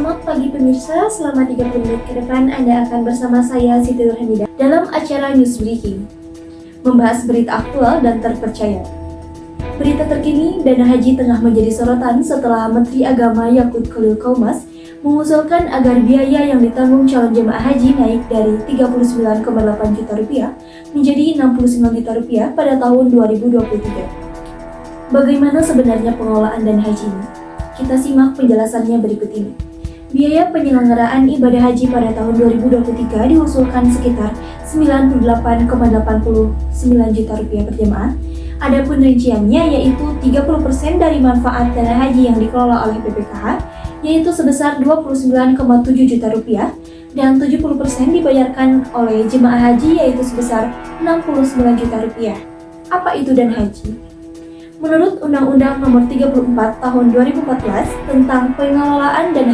Selamat pagi pemirsa, selama 30 menit ke depan Anda akan bersama saya Siti Nurhamidah dalam acara News Breaking, membahas berita aktual dan terpercaya. Berita terkini, dana haji tengah menjadi sorotan setelah Menteri Agama Yakut Khalil Qaumas mengusulkan agar biaya yang ditanggung calon jemaah haji naik dari 39,8 juta rupiah menjadi 69 juta rupiah pada tahun 2023. Bagaimana sebenarnya pengelolaan dana haji ini? Kita simak penjelasannya berikut ini. Biaya penyelenggaraan ibadah haji pada tahun 2023 diusulkan sekitar 98,89 juta rupiah per jemaah. Adapun rinciannya yaitu 30% dari manfaat dana haji yang dikelola oleh BPKH, yaitu sebesar 29,7 juta rupiah, dan 70% dibayarkan oleh jemaah haji yaitu sebesar 69 juta rupiah. Apa itu dana haji? Menurut Undang-Undang Nomor 34 Tahun 2014 tentang pengelolaan dana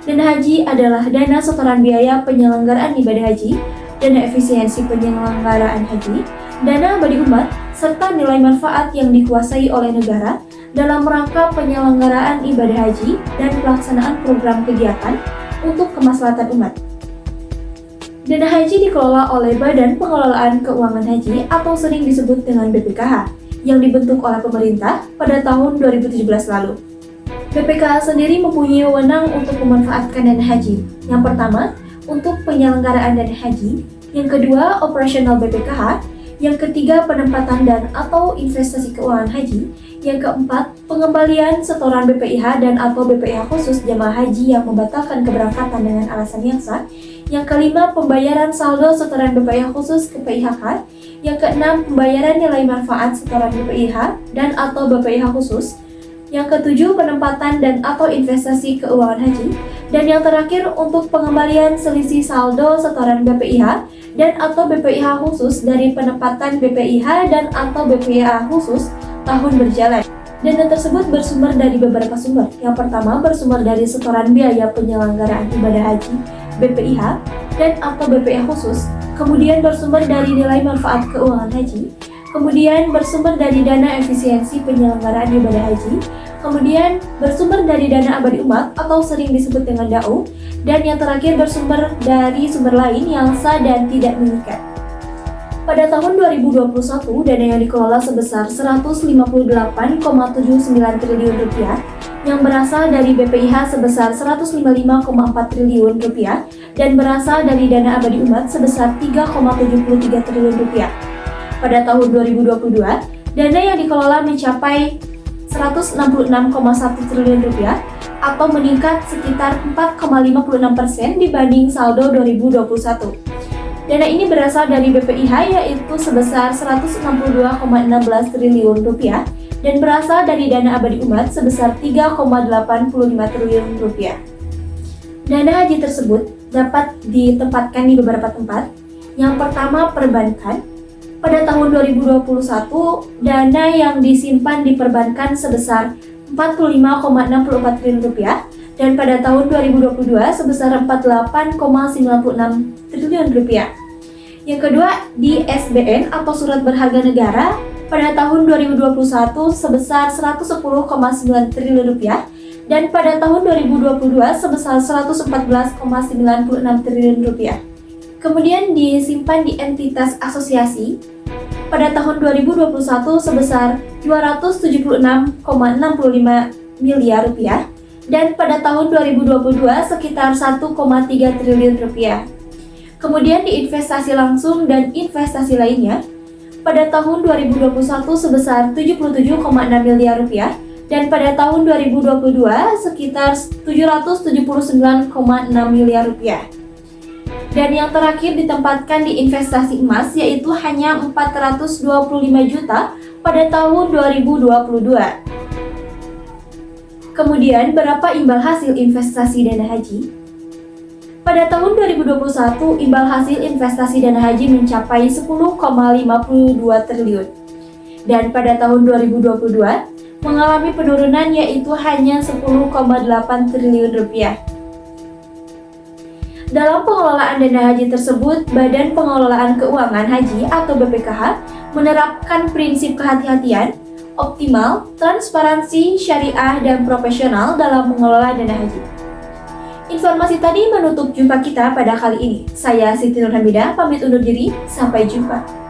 haji adalah dana setoran biaya penyelenggaraan ibadah haji, dana efisiensi penyelenggaraan haji, dana abadi umat, serta nilai manfaat yang dikuasai oleh negara dalam rangka penyelenggaraan ibadah haji dan pelaksanaan program kegiatan untuk kemaslahatan umat. Dana haji dikelola oleh Badan Pengelolaan Keuangan Haji atau sering disebut dengan BPKH, yang dibentuk oleh pemerintah pada tahun 2017 lalu. BPKH sendiri mempunyai wewenang untuk memanfaatkan dana haji. Yang pertama, untuk penyelenggaraan dana haji. Yang kedua, operasional BPKH. Yang ketiga, penempatan dan atau investasi keuangan haji. Yang keempat, pengembalian setoran BPIH dan atau BPIH khusus jemaah haji yang membatalkan keberangkatan dengan alasan yang sah. Yang kelima, pembayaran saldo setoran BPIH khusus ke PIHK. Yang keenam, pembayaran nilai manfaat setoran BPIH dan atau BPIH khusus. Yang ketujuh, penempatan dan atau investasi keuangan haji. Dan yang terakhir, untuk pengembalian selisih saldo setoran BPIH dan atau BPIH khusus dari penempatan BPIH dan atau BPIH khusus tahun berjalan. Dana tersebut bersumber dari beberapa sumber. Yang pertama, bersumber dari setoran biaya penyelenggaraan ibadah haji BPIH dan atau BPIH khusus. Kemudian bersumber dari nilai manfaat keuangan haji, kemudian bersumber dari dana efisiensi penyelenggaraan ibadah haji, kemudian bersumber dari dana abadi umat atau sering disebut dengan DAU, dan yang terakhir bersumber dari sumber lain yang sah dan tidak mengikat. Pada tahun 2021, dana yang dikelola sebesar 158,79 triliun rupiah, yang berasal dari BPIH sebesar 155,4 triliun rupiah dan berasal dari dana abadi umat sebesar 3,73 triliun rupiah. Pada tahun 2022, dana yang dikelola mencapai 166,1 triliun rupiah atau meningkat sekitar 4,56% dibanding saldo 2021. Dana ini berasal dari BPIH yaitu sebesar 162,16 triliun rupiah dan berasal dari dana abadi umat sebesar 3,85 triliun rupiah. Dana haji tersebut dapat ditempatkan di beberapa tempat. Yang pertama, perbankan. Pada tahun 2021, dana yang disimpan di perbankan sebesar 45,64 triliun rupiah dan pada tahun 2022 sebesar 48,96 triliun rupiah. Yang kedua, di SBN atau surat berharga negara pada tahun 2021 sebesar 110,9 triliun rupiah dan pada tahun 2022 sebesar 114,96 triliun rupiah. Kemudian disimpan di entitas asosiasi pada tahun 2021 sebesar 276,65 miliar rupiah dan pada tahun 2022 sekitar 1,3 triliun rupiah. Kemudian di investasi langsung dan investasi lainnya pada tahun 2021 sebesar 77,6 miliar rupiah dan pada tahun 2022 sekitar 779,6 miliar rupiah. Dan yang terakhir ditempatkan di investasi emas yaitu hanya 425 juta pada tahun 2022. Kemudian berapa imbal hasil investasi dana haji? Pada tahun 2021, imbal hasil investasi dana haji mencapai 10,52 triliun. Dan pada tahun 2022 mengalami penurunan yaitu hanya 10,8 triliun rupiah. Dalam pengelolaan dana haji tersebut, Badan Pengelolaan Keuangan Haji atau BPKH menerapkan prinsip kehati-hatian, optimal, transparansi, syariah, dan profesional dalam mengelola dana haji. Informasi tadi menutup jumpa kita pada kali ini. Saya Siti Nurhamidah, pamit undur diri. Sampai jumpa.